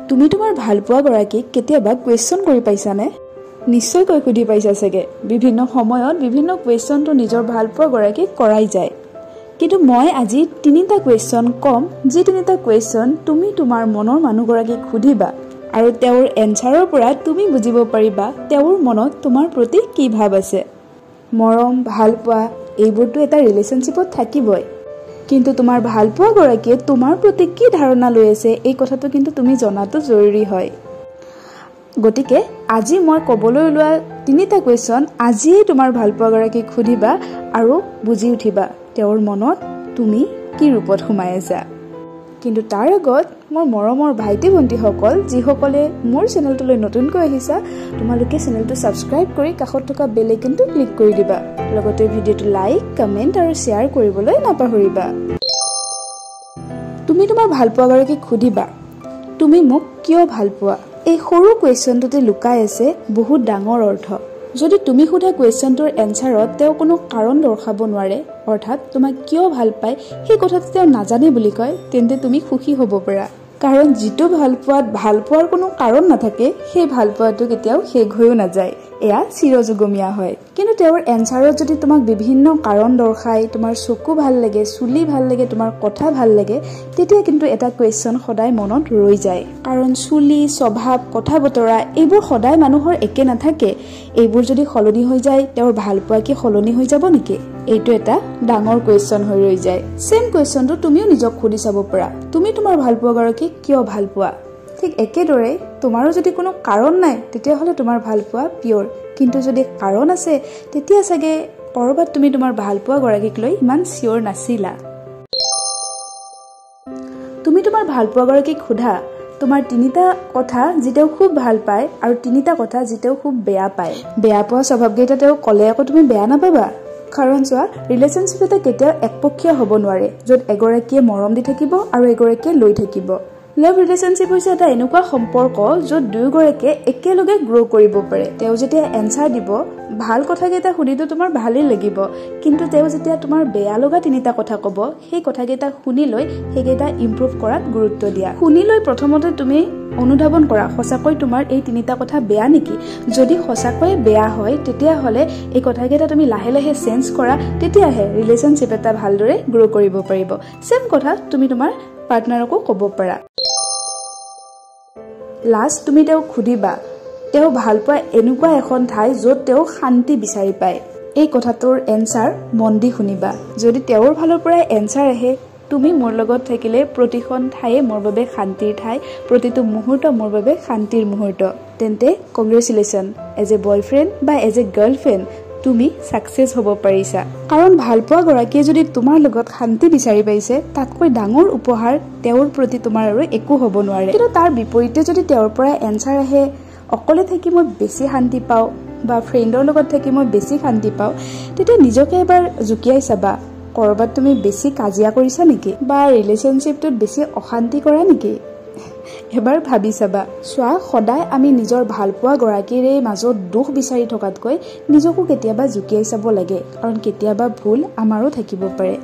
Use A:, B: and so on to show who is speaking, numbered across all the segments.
A: তুমি তোমাৰ ভালপোৱা গৰাকীক কেতিয়াবা কুৱেশ্যন কৰি পাইছানে? নিশ্চয়কৈ সুধি পাইছা চাগে। বিভিন্ন সময়ত বিভিন্ন কুৱেশ্যনটো নিজৰ ভালপোৱা গৰাকীক কৰাই যায়। কিন্তু মই আজি 3টা কুৱেশ্যন কম, যি 3টা কুৱেশ্যন তুমি তোমাৰ মনৰ মানুহগৰাকীক সুধিবা আৰু তেওঁৰ এনচাৰৰ পৰা তুমি বুজিব পাৰিবা তেওঁৰ মনত তোমাৰ প্ৰতি কি ভাৱ আছে। মৰম, ভালপোৱা এইবোৰতো এটা ৰিলেশ্যনশ্বিপত থাকিবই, কিন্তু তোমাৰ ভালপোৱা গৰাকীয়ে তোমাৰ প্ৰতি কি ধাৰণা লৈ আছে এই কথাটো কিন্তু তুমি জনাটো জৰুৰী হয়। গতিকে আজি মই ক'বলৈ ওলোৱা 3টা কুৱেশ্যন আজিয়ে তোমাৰ ভালপোৱা গৰাকীক সুধিবা আৰু বুজি উঠিবা তেওঁৰ মনত তুমি কি ৰূপত সোমাই আছা। কিন্তু তাৰ আগত মোৰ মৰমৰ ভাইটি ভণ্টিসকল যিসকলে মোৰ চেনেলটোলৈ নতুনকৈ আহিছা, তোমালোকে চেনেলটো ছাবস্ক্ৰাইব কৰি কাষত থকা বেল আইকনটো ক্লিক কৰি দিবা। লগতে ভিডিঅ'টো লাইক, কমেণ্ট আৰু শ্বেয়াৰ কৰিবলৈ নাপাহৰিবা। তুমি তোমাৰ ভালপোৱা গৰাকীক সুধিবা, তুমি মোক কিয় ভাল পোৱা? এই সৰু কুৱেশ্যনটোতে লুকাই আছে বহুত ডাঙৰ অৰ্থ। যদি তুমি সোধা কুৱেশ্যনটোৰ এনচাৰত তেওঁ কোনো কাৰণ দৰ্শাব নোৱাৰে, অৰ্থাৎ তোমাক কিয় ভাল পায় সেই কথাটো তেওঁ নাজানে বুলি কয়, তেন্তে তুমি সুখী হ'ব পাৰা। কাৰণ যিটো ভালপোৱাত ভালপোৱাৰ কোনো কাৰণ নাথাকে সেই ভালপোৱাটো কেতিয়াও শেষ হৈও নাযায়, এয়া চিৰযুগমীয়া হয়। কিন্তু তেওঁৰ এনচাৰত যদি তোমাক বিভিন্ন কাৰণ দৰ্শায়, তোমাৰ চকু ভাল লাগে, চুলি ভাল লাগে, তোমাৰ কথা ভাল লাগে, তেতিয়া কিন্তু এটা কুৱেশ্যন সদায় মনত ৰৈ যায়। কাৰণ চুলি, স্বভাৱ, কথা বতৰা এইবোৰ সদায় মানুহৰ একে নাথাকে। এইবোৰ যদি সলনি হৈ যায়, তেওঁৰ ভালপোৱা কি সলনি হৈ যাব নেকি? এইটো এটা ডাঙৰ কুৱেশ্যন হৈ ৰৈ যায়। সেম কুৱেশ্যনটো তুমিও নিজক সুধি চাব পাৰা, তুমি তোমাৰ ভালপোৱা গৰাকীক কিয় ভাল পোৱা? ঠিক একেদৰে তোমাৰো যদি কোনো কাৰণ নাই তেতিয়াহ'লে তোমাৰ ভালপোৱা পিয়ৰ, কিন্তু যদি কাৰণ আছে তেতিয়া চাগে ক'ৰবাত তুমি তোমাৰ ভালপোৱা গৰাকীক লৈ ইমান চিয়ৰ নাছিলা। তুমি তোমাৰ ভালপোৱা গৰাকীক সোধা তোমাৰ 3টা কথা যি তেওঁ খুব ভাল পায় আৰু 3টা কথা যি তেওঁ খুব বেয়া পায়। বেয়া পোৱা স্বভাৱকেইটা তেওঁ ক'লে আকৌ তুমি বেয়া নাপাবা। কাৰণ চোৱা, ৰিলেশ্যনশ্বিপ এটা কেতিয়াও একপক্ষীয় হ'ব নোৱাৰে, য'ত এগৰাকীয়ে মৰম দি থাকিব আৰু এগৰাকীয়ে লৈ থাকিব। লাভ ৰিলেশ্যনশ্বিপ হৈছে এটা এনেকুৱা সম্পৰ্ক য'ত দুয়োগৰাকীয়ে একেলগে গ্ৰ' কৰিব পাৰে। তেওঁ যেতিয়া এনচাৰ দিব, ভাল কথাকেইটা শুনিতো তোমাৰ ভালেই লাগিব, কিন্তু তেওঁ যেতিয়া তোমাৰ বেয়া লগা 3টা কথা ক'ব, সেই কথাকেইটা শুনি লৈ সেইকেইটা ইম্প্ৰুভ কৰাত গুৰুত্ব দিয়া। শুনি লৈ প্ৰথমতে তুমি অনুধাৱন কৰা সঁচাকৈ তোমাৰ এই 3টা কথা বেয়া নেকি? যদি সঁচাকৈয়ে বেয়া হয় তেতিয়াহ'লে এই কথাকেইটা তুমি লাহে লাহে চেঞ্জ কৰা, তেতিয়াহে ৰিলেশ্যনশ্বিপ এটা ভালদৰে গ্ৰ' কৰিব পাৰিব। চেম কথা তুমি তোমাৰ পাৰ্টনাৰকো ক'ব পাৰা। লাষ্ট তুমি তেওঁক সুধিবা তেওঁ ভাল পোৱা এনেকুৱা এখন ঠাই য'ত তেওঁ শান্তি বিচাৰি পায়। এই কথাটোৰ এনচাৰ মন দি শুনিবা। যদি তেওঁৰ ফালৰ পৰাই এনচাৰ আহে তুমি মোৰ লগত থাকিলে প্ৰতিখন ঠায়ে মোৰ বাবে শান্তিৰ ঠাই, প্ৰতিটো মুহূৰ্ত মোৰ বাবে শান্তিৰ মুহূৰ্ত, তেন্তে কংগ্ৰেচুলেশ্যন, এজ এ বয়ফ্ৰেণ্ড বা এজ এ গাৰ্লফ্ৰেণ্ড তুমি ছাকচেছ হ'ব পাৰিছা। কাৰণ ভালপোৱা গৰাকীয়ে যদি তোমাৰ লগত শান্তি বিচাৰি পাইছে, তাতকৈ ডাঙৰ উপহাৰ তেওঁৰ প্ৰতি তোমাৰ আৰু একো হ'ব নোৱাৰে। কিন্তু তাৰ বিপৰীতে যদি তেওঁৰ পৰা এনচাৰ আহে অকলে থাকি মই বেছি শান্তি পাওঁ বা ফ্ৰেণ্ডৰ লগত থাকি মই বেছি শান্তি পাওঁ, তেতিয়া নিজকে এবাৰ জুকিয়াই চাবা, ক'ৰবাত তুমি বেছি কাজিয়া কৰিছা নেকি বা ৰিলেশ্যনশ্বিপটোত বেছি অশান্তি কৰা নেকি? এবাৰ ভাবি চাবা। চোৱা, সদায় আমি নিজৰ ভালপোৱা গৰাকীৰে মাজত দোষ বিচাৰি থকাতকৈ নিজকো কেতিয়াবা জুকিয়াই চাব লাগে, কাৰণ কেতিয়াবা ভুল আমাৰো থাকিব পাৰে।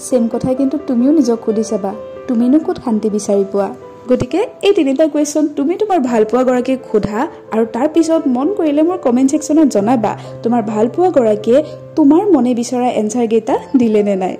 A: চেম কথা কিন্তু তুমিও নিজক সুধি চাবা, তুমিনো ক'ত শান্তি বিচাৰি পোৱা? গতিকে এই 3টা কুৱেশ্যন তুমি তোমাৰ ভালপোৱা গৰাকীক সোধা আৰু তাৰ পিছত মন কৰিলে মোৰ কমেণ্ট ছেকশ্যনত জনাবা তোমাৰ ভালপোৱা গৰাকীয়ে তোমাৰ মনে বিচৰা এনচাৰ কেইটা দিলে নে নাই।